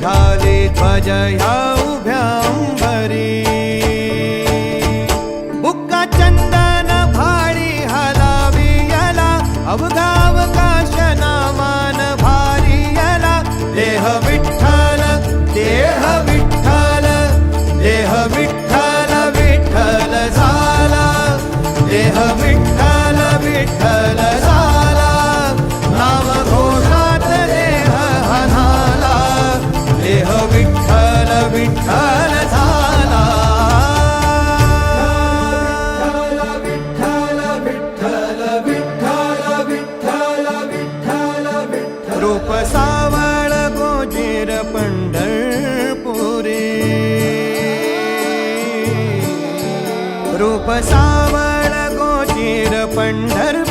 झाली ध्वज ह्या उभ्या अंबरी बुक्का चंदन भाळी हलावी याला अवघा अवकाश नामान भारी याला देह विठ्ठल देह विठ्ठल देह विठ्ठल विठ्ठल झाला देह विठ्ठल विठ्ठल झाला नाम घोषात देह हनाला देह विठ्ठल विठ्ठल झाला विठ्ठल विठ्ठल विठ्ठल विठ्ठल विठ्ठल विठ्ठल रूप सावळ गोजीर पंढरपुरी रूप सावळ गोजीर पंढरपुरी